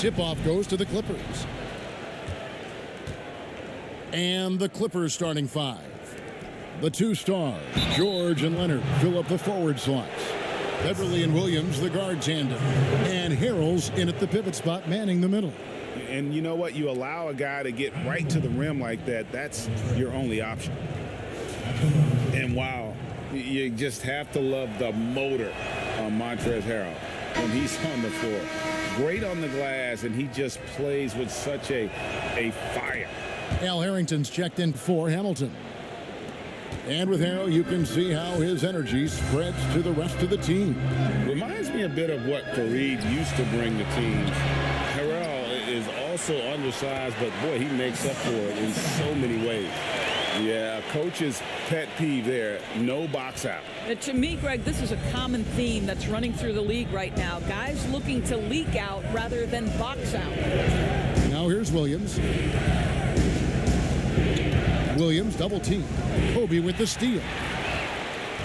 tip-off goes to the Clippers. And the Clippers starting five. The two stars, George and Leonard, fill up the forward slots. Beverly and Williams, the guard tandem. And Harrell's in at the pivot spot, manning the middle. And you know what? You allow a guy to get right to the rim like that, that's your only option. And wow, you just have to love the motor on Montrezl Harrell when he's on the floor. Great on the glass, and he just plays with such a fire. Al Harrington's checked in for Hamilton. And with Harrell, you can see how his energy spreads to the rest of the team. Reminds me a bit of what Fareed used to bring the teams. Harrell is also undersized, but boy, he makes up for it in so many ways. Yeah, coach's pet peeve there, no box out. To me, Greg, this is a common theme that's running through the league right now. Guys looking to leak out rather than box out. Now here's Williams. Williams double team. Kobe with the steal.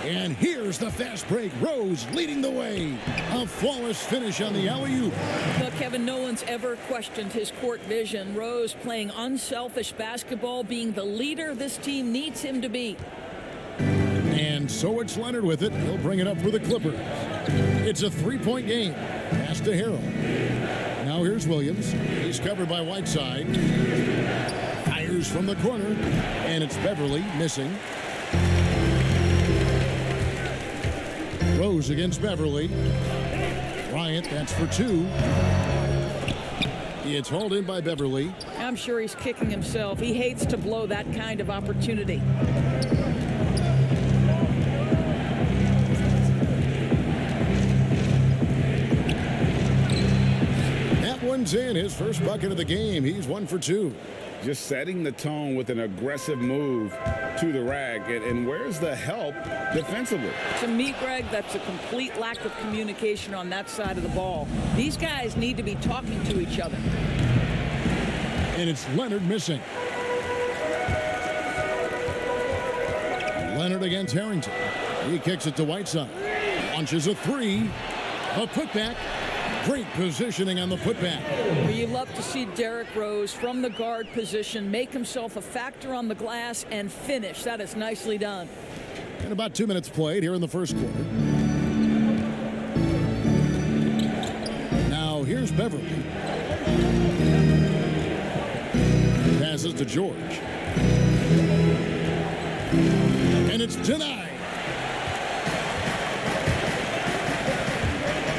And here's the fast break. Rose leading the way. A flawless finish on the alley-oop. Well, Kevin, no one's ever questioned his court vision. Rose playing unselfish basketball, being the leader this team needs him to be. And so it's Leonard with it. He'll bring it up for the Clippers. It's a three-point game. Pass to Harrell. Now here's Williams. He's covered by Whiteside. Fires from the corner. And it's Beverly missing. Rose against Beverly. Bryant, that's for two. It's hauled in by Beverly. I'm sure he's kicking himself. He hates to blow that kind of opportunity. That one's in. His first bucket of the game. He's 1 for 2. Just setting the tone with an aggressive move to the rack. And where's the help defensively? To me, Greg, that's a complete lack of communication on that side of the ball. These guys need to be talking to each other. And it's Leonard missing. Leonard against Harrington. He kicks it to Whiteside. Launches a three. A putback. Great positioning on the putback. You love to see Derrick Rose from the guard position make himself a factor on the glass and finish. That is nicely done. And about 2 minutes played here in the first quarter. Now here's Beverly. Passes to George. And it's denied.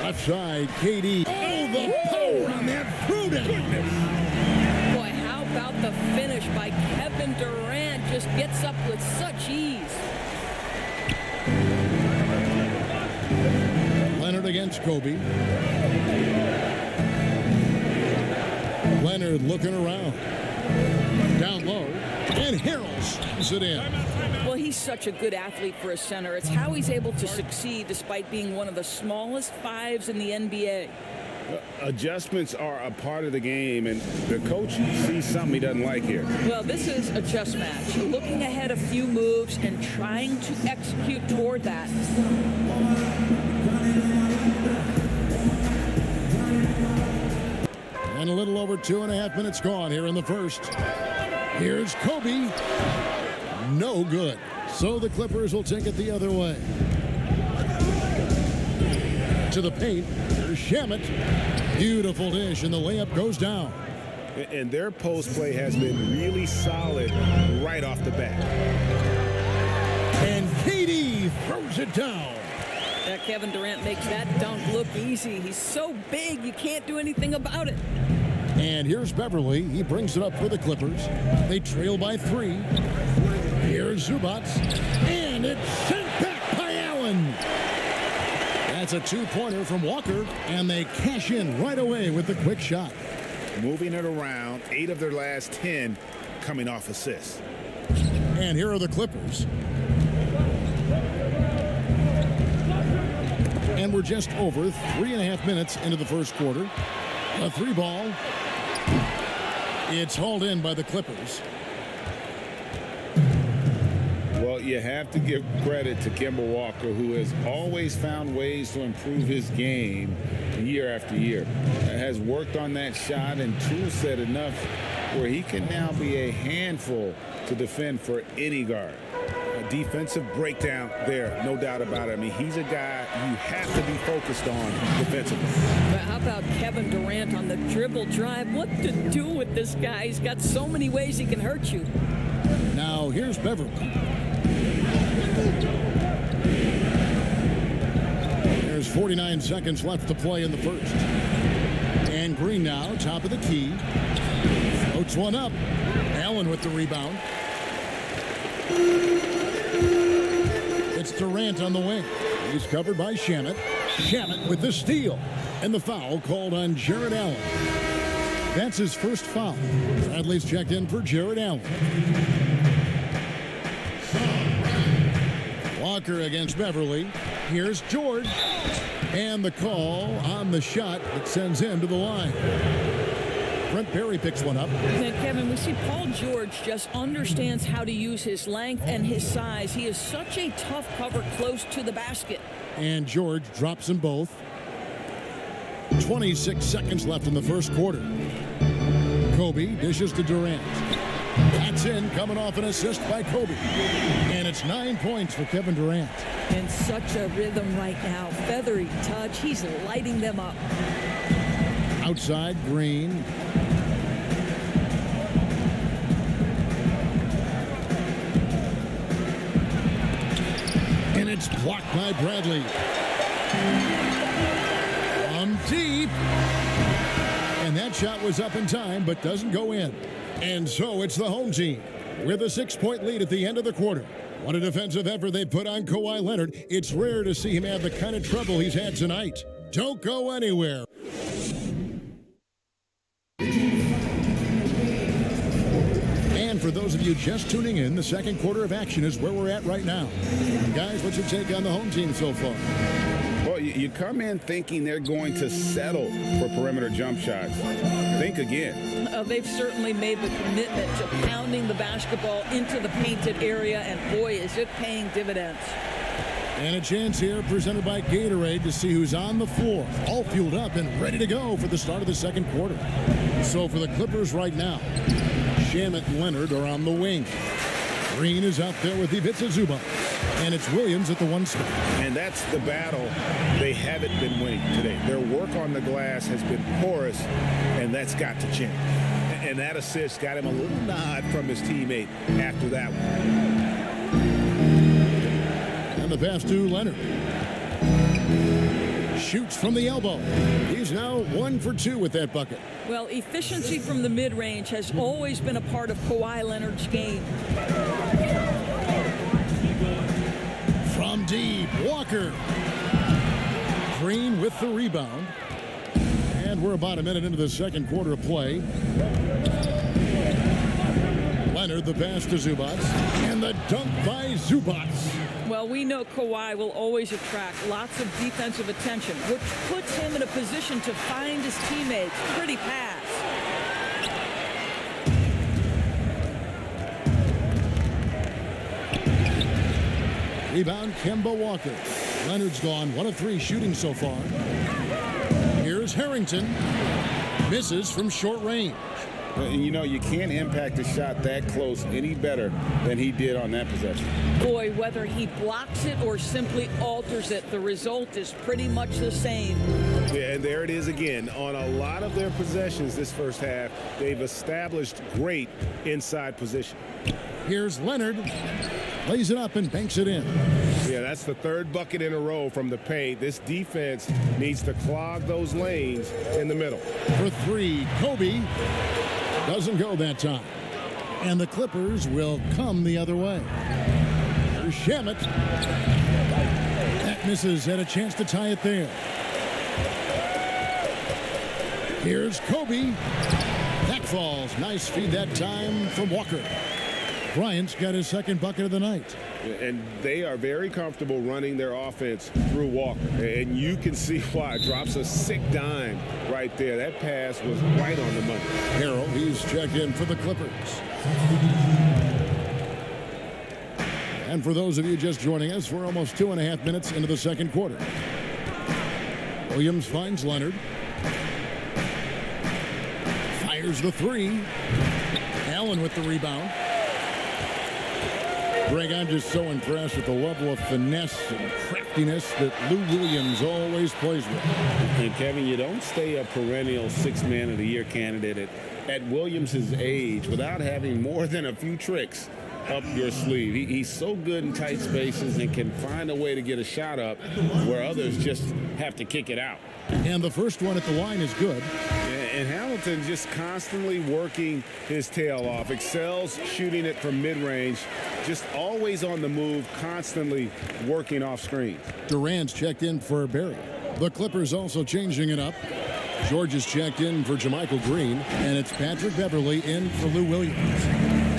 Left side, KD. Oh, the power on that throwdown. Boy, how about the finish by Kevin Durant? Just gets up with such ease. Leonard against Kobe. Leonard looking around. Down low. And Harrell slams it in. Well, he's such a good athlete for a center. It's how he's able to succeed despite being one of the smallest fives in the NBA. Adjustments are a part of the game, and the coach sees something he doesn't like here. Well, this is a chess match. Looking ahead a few moves and trying to execute toward that. And a little over 2.5 minutes gone here in the first. Here's Kobe. No good. So the Clippers will take it the other way. To the paint. There's Shamet. Beautiful dish, and the layup goes down. And their post play has been really solid right off the bat. And KD throws it down. That Kevin Durant makes that dunk look easy. He's so big, you can't do anything about it. And here's Beverly. He brings it up for the Clippers. They trail by 3. Here's Zubac. And it's sent back by Allen. That's a two-pointer from Walker. And they cash in right away with the quick shot. Moving it around, 8 of their last 10 coming off assists. And here are the Clippers. And we're just over 3.5 minutes into the first quarter. A 3-ball. It's hauled in by the Clippers. Well, Well, you have to give credit to Kemba Walker, who has always found ways to improve his game year after year. Has worked on that shot and tool set enough where he can now be a handful to defend for any guard. A defensive breakdown there, no doubt about it. I mean, he's a guy you have to be focused on defensively. But how about Kevin Durant on the dribble drive? What to do with this guy? He's got so many ways he can hurt you. Now here's Beverly. There's 49 seconds left to play in the first. And Green now, top of the key. Floats one up. Allen with the rebound. It's Durant on the wing. He's covered by Shamet. Shamet with the steal. And the foul called on Jared Allen. That's his first foul. Bradley's checked in for Jared Allen. Walker against Beverly. Here's George. And the call on the shot that sends him to the line. Brent Perry picks one up. And Kevin, we see Paul George just understands how to use his length and his size. He is such a tough cover close to the basket. And George drops them both. 26 seconds left in the first quarter. Kobe dishes to Durant. That's in, coming off an assist by Kobe. And it's 9 points for Kevin Durant. In such a rhythm right now. Feathery touch. He's lighting them up. Outside, Green. And it's blocked by Bradley. From deep. And that shot was up in time, but doesn't go in. And so it's the home team with a 6-point lead at the end of the quarter. What a defensive effort they put on Kawhi Leonard. It's rare to see him have the kind of trouble he's had tonight. Don't go anywhere. And for those of you just tuning in, the second quarter of action is where we're at right now. Guys, what's your take on the home team so far? Well, you come in thinking they're going to settle for perimeter jump shots. Think again. They've certainly made the commitment to pounding the basketball into the painted area, and boy, is it paying dividends. And a chance here presented by Gatorade to see who's on the floor, all fueled up and ready to go for the start of the second quarter. So for the Clippers right now, Shamet and Leonard are on the wing. Green is out there with Ivica Zubac. And it's Williams at the one spot. And that's the battle they haven't been winning today. Their work on the glass has been porous, and that's got to change. And that assist got him a little nod from his teammate after that one. And the pass to Leonard. Shoots from the elbow. He's now 1 for 2 with that bucket. Well, efficiency from the mid-range has always been a part of Kawhi Leonard's game. From deep, Walker. Green with the rebound. And we're about a minute into the second quarter of play. Leonard, the pass to Zubac. And the dunk by Zubac. Well, we know Kawhi will always attract lots of defensive attention, which puts him in a position to find his teammates. Pretty pass. Rebound, Kemba Walker. Leonard's gone 1 of 3 shooting so far. Here's Harrington. Misses from short range. You know, you can't impact a shot that close any better than he did on that possession. Boy, whether he blocks it or simply alters it, the result is pretty much the same. Yeah, and there it is again. On a lot of their possessions this first half, they've established great inside position. Here's Leonard. Lays it up and banks it in. Yeah, that's the 3rd bucket in a row from the paint. This defense needs to clog those lanes in the middle. For 3, Kobe. Doesn't go that time. And the Clippers will come the other way. Here's Shamet. That misses. Had a chance to tie it there. Here's Kobe. That falls. Nice feed that time from Walker. Bryant's got his 2nd bucket of the night. And they are very comfortable running their offense through Walker. And you can see why. Drops a sick dime right there. That pass was right on the money. Harrell, he's checked in for the Clippers. And for those of you just joining us, we're almost 2.5 minutes into the second quarter. Williams finds Leonard. Fires the three. Allen with the rebound. Greg, I'm just so impressed with the level of finesse and craftiness that Lou Williams always plays with. And Kevin, you don't stay a perennial six-man of the year candidate at Williams' age without having more than a few tricks up your sleeve. He's so good in tight spaces and can find a way to get a shot up where others just have to kick it out. And the first one at the line is good. And Hamilton just constantly working his tail off, excels shooting it from mid-range, just always on the move, constantly working off screen. Durant's checked in for Barry. The Clippers also changing it up. George is checked in for JaMychal Green, and it's Patrick Beverley in for Lou Williams.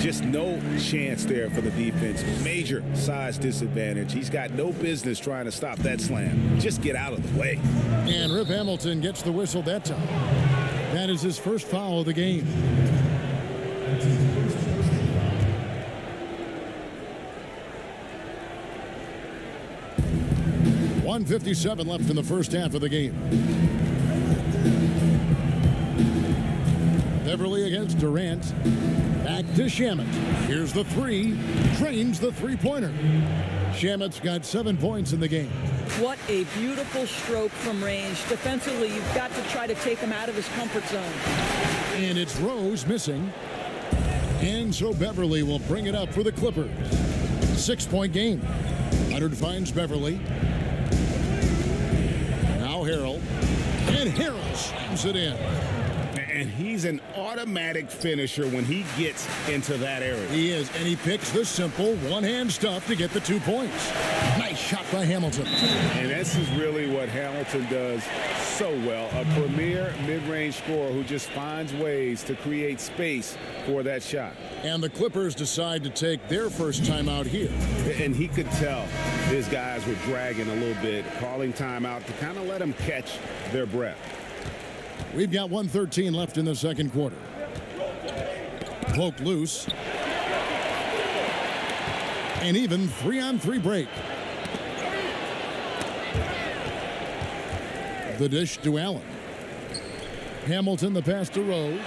Just no chance there for the defense. Major size disadvantage. He's got no business trying to stop that slam. Just get out of the way. And Rip Hamilton gets the whistle that time. That is his first foul of the game. .157 left in the first half of the game. Beverley against Durant. Back to Shamet. Here's the three. Drains the three-pointer. Shamet's got 7 points in the game. What a beautiful stroke from range. Defensively, you've got to try to take him out of his comfort zone. And it's Rose missing. And so Beverley will bring it up for the Clippers. 6-point game. Leonard finds Beverley. Now Harrell. And Harrell slams it in. And he's an automatic finisher when he gets into that area. He is, and he picks the simple one-hand stuff to get the 2 points. Nice shot by Hamilton. And this is really what Hamilton does so well. A premier mid-range scorer who just finds ways to create space for that shot. And the Clippers decide to take their first timeout here. And he could tell his guys were dragging a little bit, calling timeout to kind of let them catch their breath. We've got 1:13 left in the second quarter. Poked loose. And even 3-on-3 break. The dish to Allen. Hamilton the pass to Rose.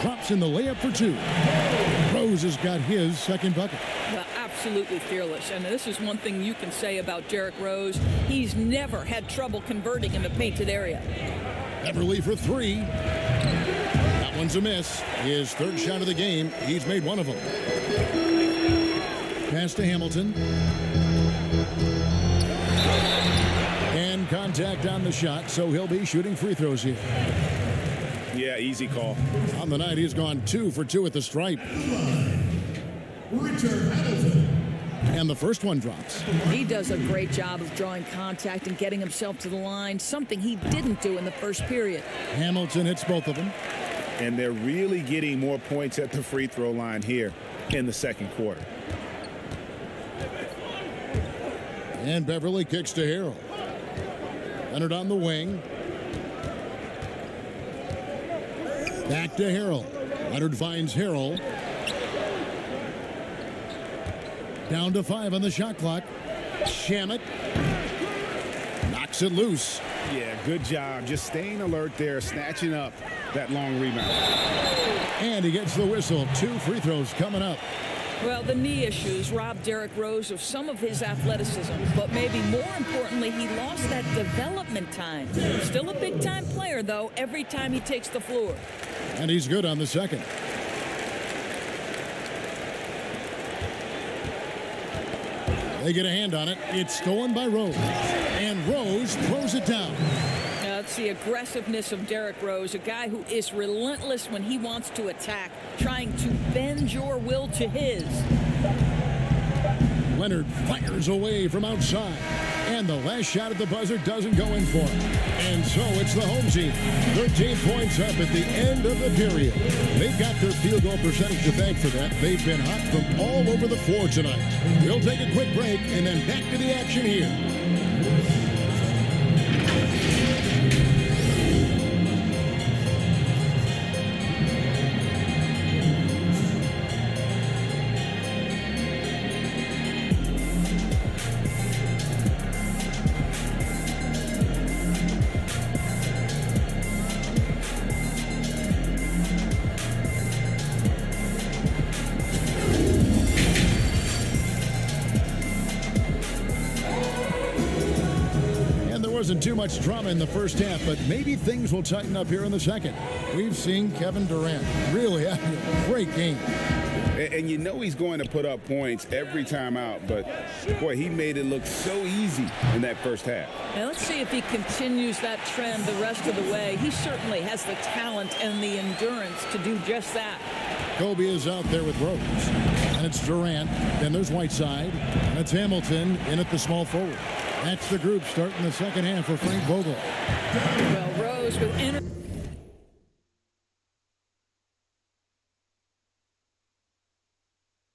Drops in the layup for two. Rose has got his second bucket. Well, absolutely fearless. And this is one thing you can say about Derrick Rose. He's never had trouble converting in the painted area. Beverley for three. That one's a miss. His third shot of the game. He's made one of them. Pass to Hamilton. And contact on the shot, so he'll be shooting free throws here. Yeah, easy call. On the night, he's gone 2 for 2 at the stripe. And the first one drops. He does a great job of drawing contact and getting himself to the line, something he didn't do in the first period. Hamilton hits both of them. And they're really getting more points at the free throw line here in the second quarter. And Beverley kicks to Harrell. Leonard on the wing. Back to Harrell. Leonard finds Harrell. Down to 5 on the shot clock. Shamet knocks it loose. Yeah, good job. Just staying alert there, snatching up that long rebound. And he gets the whistle. 2 free throws coming up. Well, the knee issues robbed Derrick Rose of some of his athleticism, but maybe more importantly, he lost that development time. Still a big-time player, though, every time he takes the floor. And he's good on the second. They get a hand on it. It's stolen by Rose. And Rose throws it down. That's the aggressiveness of Derrick Rose, a guy who is relentless when he wants to attack, trying to bend your will to his. Leonard fires away from outside. And the last shot at the buzzer doesn't go in for him. And so it's the home team. 13 points up at the end of the period. They've got their field goal percentage to thank for that. They've been hot from all over the floor tonight. We'll take a quick break and then back to the action here. wasn't too much drama in the first half, but maybe things will tighten up here in the second. We've seen Kevin Durant really having a great game. And you know he's going to put up points every time out, but boy, he made it look so easy in that first half. Now let's see if he continues that trend the rest of the way. He certainly has the talent and the endurance to do just that. Kobe is out there with Rose. And it's Durant. Then there's Whiteside. And it's Hamilton in at the small forward. That's the group starting the second half for Frank Vogel. Well, Rose with energy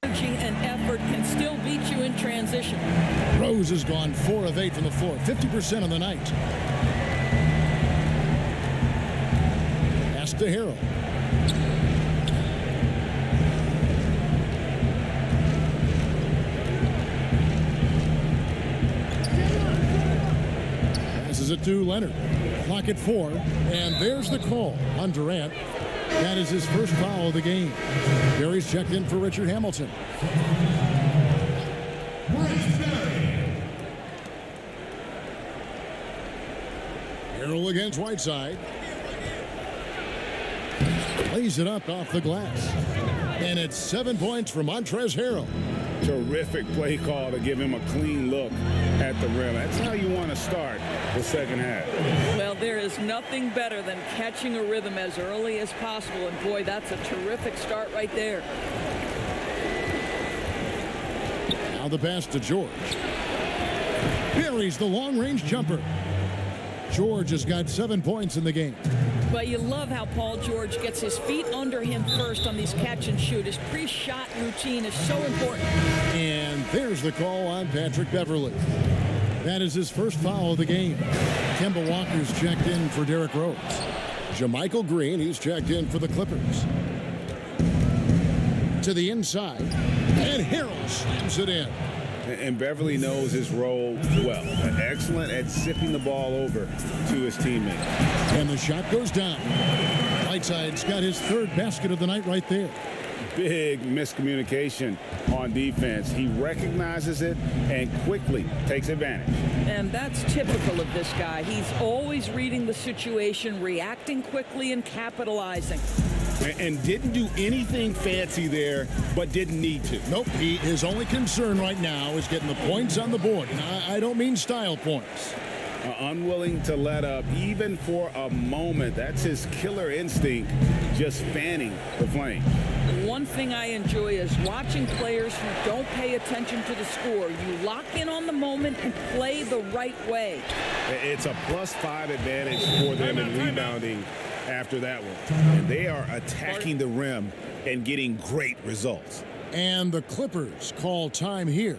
and effort can still beat you in transition. Rose has gone 4 of 8 from the floor, 50% on the night. Pass to Harrell. Passes it to Leonard. Clock at 4, and there's the call on Durant. That is his first foul of the game. Barry's checked in for Richard Hamilton. Harrell against Whiteside. Lays it up off the glass. And it's 7 points for Montrezl Harrell. Terrific play call to give him a clean look at the rim. That's how you want to start the second half. Well, there is nothing better than catching a rhythm as early as possible. And boy, that's a terrific start right there. Now the pass to George. Buries the long-range jumper. George has got 7 points in the game. But you love how Paul George gets his feet under him first on these catch and shoot. His pre-shot routine is so important. And there's the call on Patrick Beverley. That is his first foul of the game. Kemba Walker's checked in for Derrick Rose. JaMychal Green, he's checked in for the Clippers. To the inside. And Harrell slams it in. And Beverly knows his role well. Excellent at zipping the ball over to his teammate. And the shot goes down. Whiteside's got his third basket of the night right there. Big miscommunication on defense. He recognizes it and quickly takes advantage. And that's typical of this guy. He's always reading the situation, reacting quickly, and capitalizing. And didn't do anything fancy there, but didn't need to. Nope. His only concern right now is getting the points on the board. And I don't mean style points. Unwilling to let up, even for a moment. That's his killer instinct, just fanning the flame. One thing I enjoy is watching players who don't pay attention to the score. You lock in on the moment and play the right way. It's a +5 advantage for them in rebounding after that one. And they are attacking the rim and getting great results. And the Clippers call time here.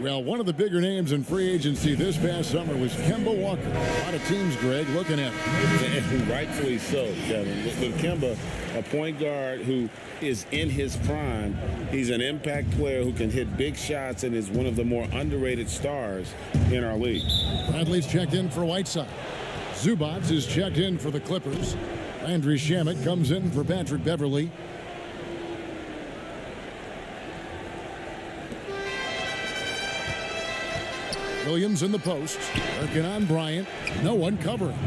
Well, one of the bigger names in free agency this past summer was Kemba Walker. A lot of teams, Greg, looking at him. And rightfully so, Kevin. With Kemba, a point guard who is in his prime. He's an impact player who can hit big shots and is one of the more underrated stars in our league. Bradley's checked in for Whiteside. Zubats is checked in for the Clippers. Landry Shamet comes in for Patrick Beverley. Williams in the post, working on Bryant. No one covering.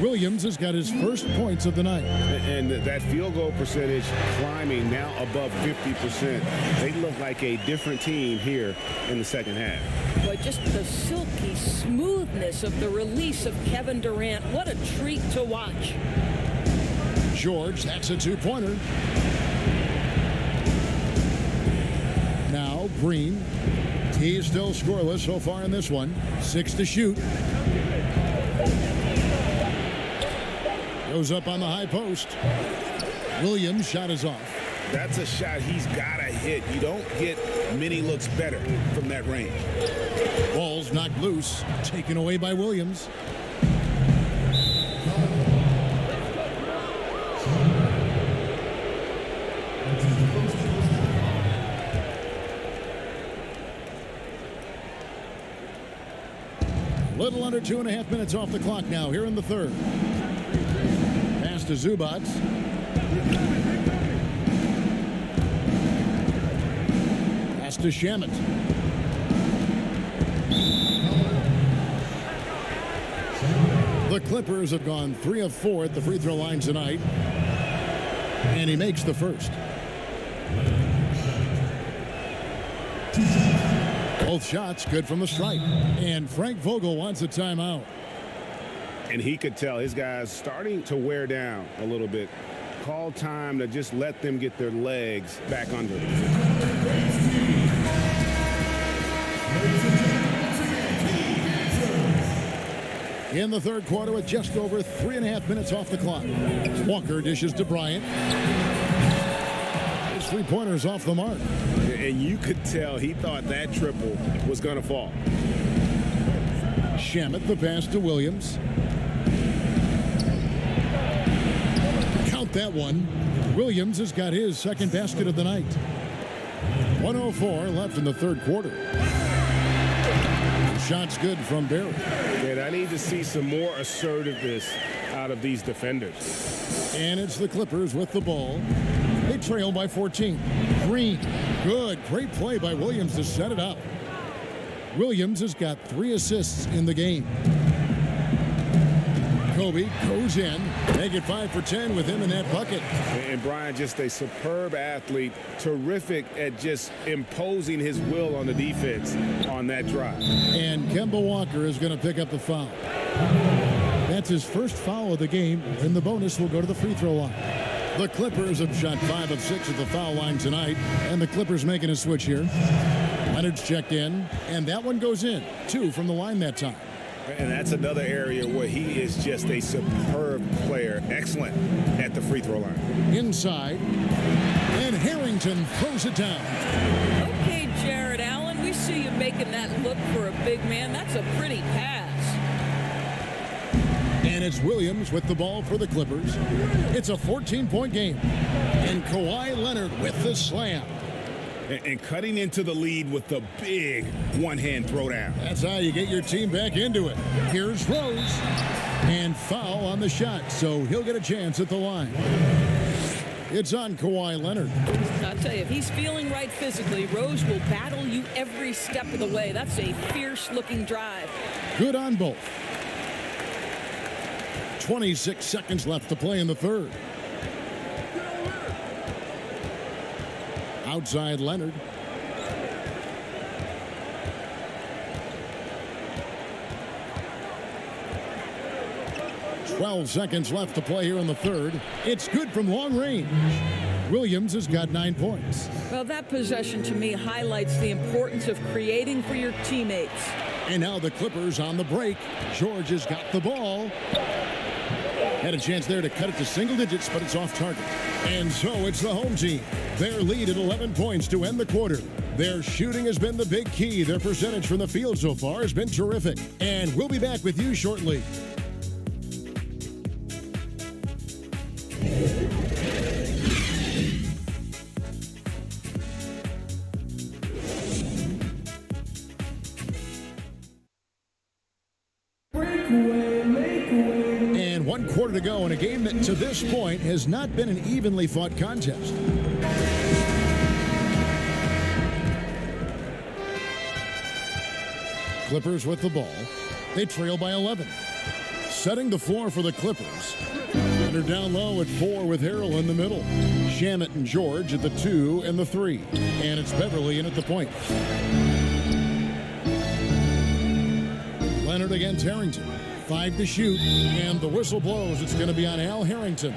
Williams has got his first points of the night. And that field goal percentage climbing now above 50%. They look like a different team here in the second half. But just the silky smoothness of the release of Kevin Durant. What a treat to watch. George, that's a two-pointer. Now Green. He's still scoreless so far in this one. 6 to shoot. Goes up on the high post. Williams' shot is off. That's a shot he's got to hit. You don't get many looks better from that range. Ball's knocked loose. Taken away by Williams. Little under 2.5 minutes off the clock now here in the third. Pass to Zubats. Pass to Shamet. The Clippers have gone 3 of 4 at the free throw line tonight. And he makes the first. Both shots good from the stripe. And Frank Vogel wants a timeout. And he could tell his guys starting to wear down a little bit. Call time to just let them get their legs back under them. In the third quarter with just over 3.5 minutes off the clock. Walker dishes to Bryant. His three-pointer's off the mark. And you could tell he thought that triple was going to fall. Shamet the pass to Williams. Count that one. Williams has got his second basket of the night. 1:04 left in the third quarter. Shots good from Barry. And I need to see some more assertiveness out of these defenders. And it's the Clippers with the ball. They trail by 14. Green. Good. Great play by Williams to set it up. Williams has got 3 assists in the game. Kobe goes in. Make it 5 for 10 with him in that bucket. And Brian, just a superb athlete. Terrific at just imposing his will on the defense on that drive. And Kemba Walker is going to pick up the foul. That's his first foul of the game, and the bonus will go to the free throw line. The Clippers have shot 5 of 6 at the foul line tonight, and the Clippers making a switch here. Leonard's checked in, and that one goes in. 2 from the line that time. And that's another area where he is just a superb player. Excellent at the free throw line. Inside, and Harrington throws it down. Okay, Jared Allen, we see you making that look for a big man. That's a pretty pass. And it's Williams with the ball for the Clippers. It's a 14-point game. And Kawhi Leonard with the slam. And cutting into the lead with the big one-hand throwdown. That's how you get your team back into it. Here's Rose. And foul on the shot, so he'll get a chance at the line. It's on Kawhi Leonard. I'll tell you, if he's feeling right physically, Rose will battle you every step of the way. That's a fierce-looking drive. Good on both. 26 seconds left to play in the third. Outside Leonard. "12 seconds left to play here in the third. It's good from long range. Williams has got 9 points. Well, that possession to me highlights the importance of creating for your teammates. And now the Clippers on the break. George has got the ball. Had a chance there to cut it to single digits, but it's off target. And so it's the home team. Their lead at 11 points to end the quarter. Their shooting has been the big key. Their percentage from the field so far has been terrific. And we'll be back with you shortly. And 1 quarter to go in a game that to this point has not been an evenly fought contest. Clippers with the ball. They trail by 11. Setting the floor for the Clippers. Leonard down low at 4 with Harrell in the middle. Shamet and George at the 2 and the 3. And it's Beverly in at the point. Leonard against Harrington. 5 to shoot, and the whistle blows. It's going to be on Al Harrington.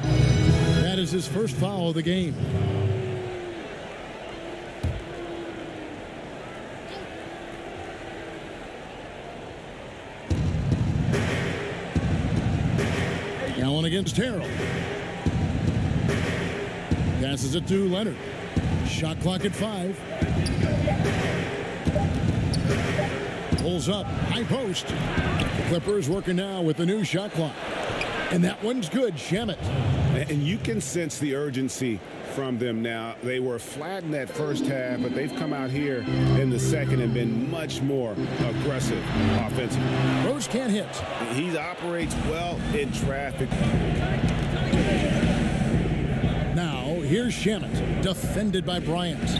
That is his first foul of the game. Allen against Harrell. Passes it to Leonard. Shot clock at 5. Pulls up, high post. Clippers working now with the new shot clock. And that one's good, Shamet. And you can sense the urgency from them now. They were flat in that first half, but they've come out here in the second and been much more aggressive offensively. Rose can't hit. He operates well in traffic. Now, here's Shamet, defended by Bryant.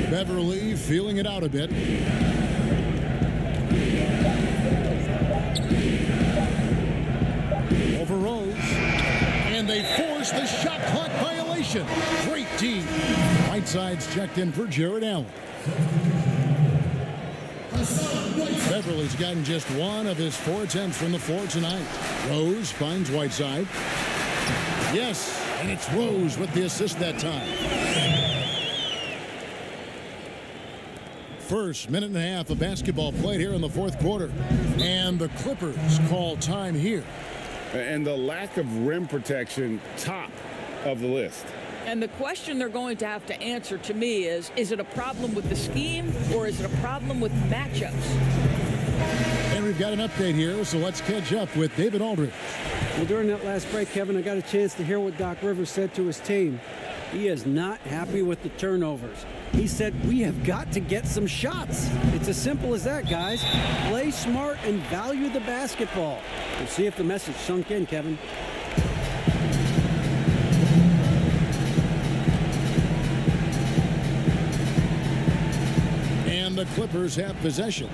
Beverly feeling it out a bit. force the shot clock violation. Great D. Whiteside's checked in for Jared Allen. Beverly's gotten just one of his 4 attempts from the floor tonight. Rose finds Whiteside. Yes, and it's Rose with the assist that time. First minute and a half of basketball played here in the fourth quarter. And the Clippers call time here. And the lack of rim protection, top of the list. And the question they're going to have to answer to me is it a problem with the scheme or is it a problem with matchups? And we've got an update here, so let's catch up with David Aldridge. Well, during that last break, Kevin, I got a chance to hear what Doc Rivers said to his team. He is not happy with the turnovers. He said, we have got to get some shots. It's as simple as that, guys. Play smart and value the basketball. We'll see if the message sunk in, Kevin. And the Clippers have possession.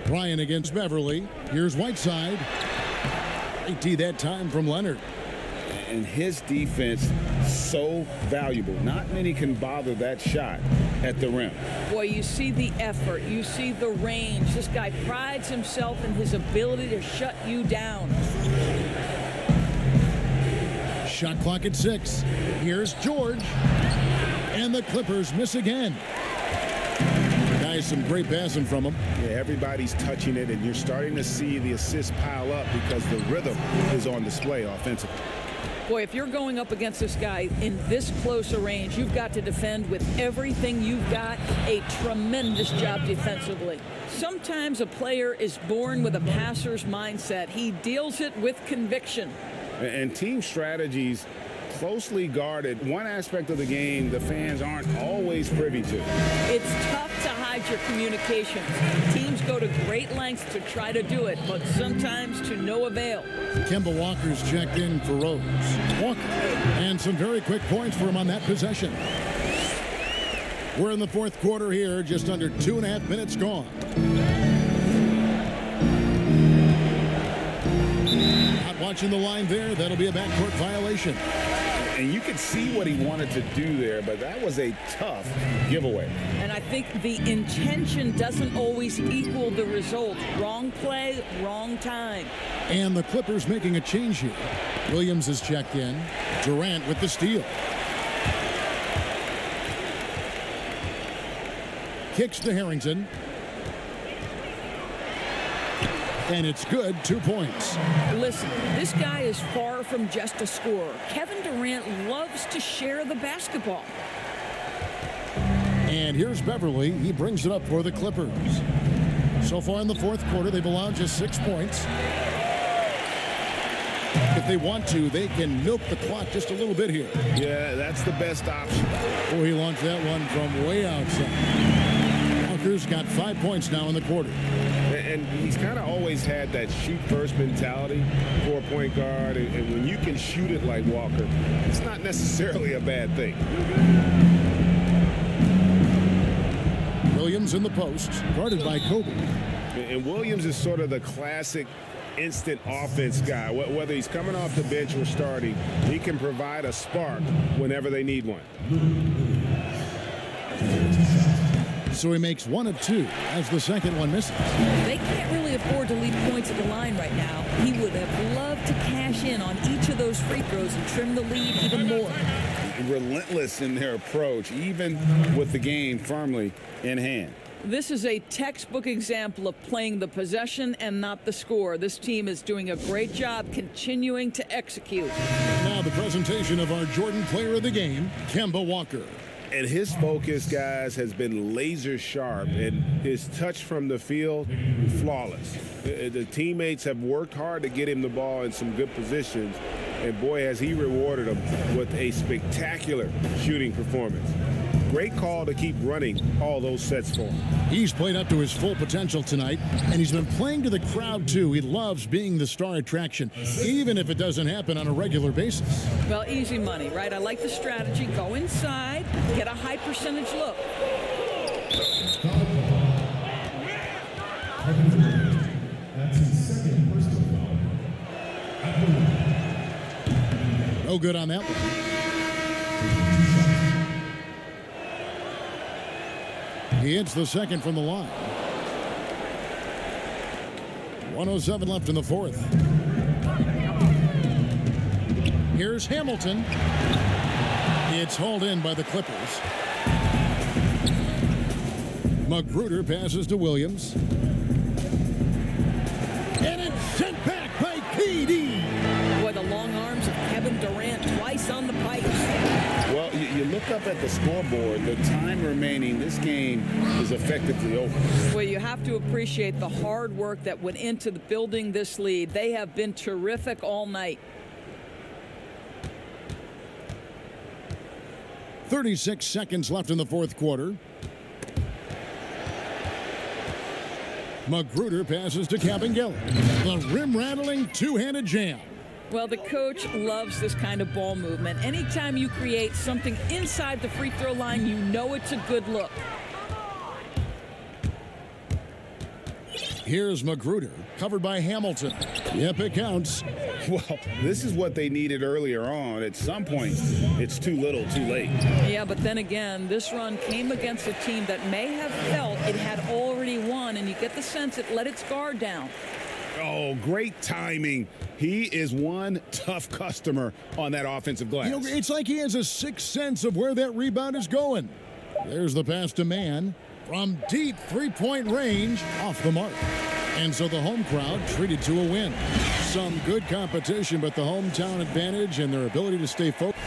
Bryant against Beverly. Here's Whiteside. Great D that time from Leonard. And his defense so valuable. Not many can bother that shot at the rim. Boy, you see the effort. You see the range. This guy prides himself in his ability to shut you down. Shot clock at 6. Here's George. And the Clippers miss again. Guys, some great passing from him. Yeah, everybody's touching it, and you're starting to see the assists pile up because the rhythm is on display offensively. Boy, if you're going up against this guy in this close a range, you've got to defend with everything you've got. A tremendous job defensively. Sometimes a player is born with a passer's mindset. He deals it with conviction. And team strategies closely guarded. One aspect of the game the fans aren't always privy to. It's tough to hide your communications. Teams go to great lengths to try to do it, but sometimes to no avail. Kemba Walker's checked in for Rose. Walker. And some very quick points for him on that possession. We're in the fourth quarter here, just under 2.5 minutes gone. Not watching the line there. That'll be a backcourt violation. And you could see what he wanted to do there, but that was a tough giveaway. And I think the intention doesn't always equal the result. Wrong play, wrong time. And the Clippers making a change here. Williams is checked in. Durant with the steal. Kicks to Harrington. And it's good, 2 points. Listen, this guy is far from just a scorer. Kevin Durant loves to share the basketball. And here's Beverly. He brings it up for the Clippers. So far in the fourth quarter, they've allowed just 6 points. If they want to, they can milk the clock just a little bit here. Yeah, that's the best option. Oh, he launched that one from way outside. Walker's got 5 points now in the quarter. And he's kind of always had that shoot-first mentality for a point guard. And when you can shoot it like Walker, it's not necessarily a bad thing. Williams in the post, guarded by Kobe. And Williams is sort of the classic instant offense guy. Whether he's coming off the bench or starting, he can provide a spark whenever they need one. So he makes 1 of 2 as the second one misses. They can't really afford to leave points at the line right now. He would have loved to cash in on each of those free throws and trim the lead even more. Relentless in their approach, even with the game firmly in hand. This is a textbook example of playing the possession and not the score. This team is doing a great job continuing to execute. Now the presentation of our Jordan Player of the Game, Kemba Walker. And his focus, guys, has been laser sharp, and his touch from the field, flawless. The teammates have worked hard to get him the ball in some good positions, and boy, has he rewarded them with a spectacular shooting performance. Great call to keep running all those sets for him. He's played up to his full potential tonight, and he's been playing to the crowd, too. He loves being the star attraction, even if it doesn't happen on a regular basis. Well, easy money, right? I like the strategy. Go inside, get a high percentage look. No good on that one. He hits the second from the line. 1:07 left in the fourth. Here's Hamilton. It's hauled in by the Clippers. Magruder passes to Williams. And it's sent back by KD. Boy, the long arms of Kevin Durant twice on the pipes. Well, you look up at the scoreboard, the time remaining, this game is effectively over. Well, you have to appreciate the hard work that went into building this lead. They have been terrific all night. 36 seconds left in the fourth quarter. Magruder passes to Kabengele. The rim-rattling two-handed jam. Well, the coach loves this kind of ball movement. Anytime you create something inside the free throw line, you know it's a good look. Here's Magruder, covered by Hamilton. Yep, it counts. Well, this is what they needed earlier on. At some point, it's too little, too late. Yeah, but then again, this run came against a team that may have felt it had already won, and you get the sense it let its guard down. Oh, great timing. He is one tough customer on that offensive glass. You know, it's like he has a sixth sense of where that rebound is going. There's the pass to Mann. From deep three-point range, off the mark. And so the home crowd treated to a win. Some good competition, but the hometown advantage and their ability to stay focused.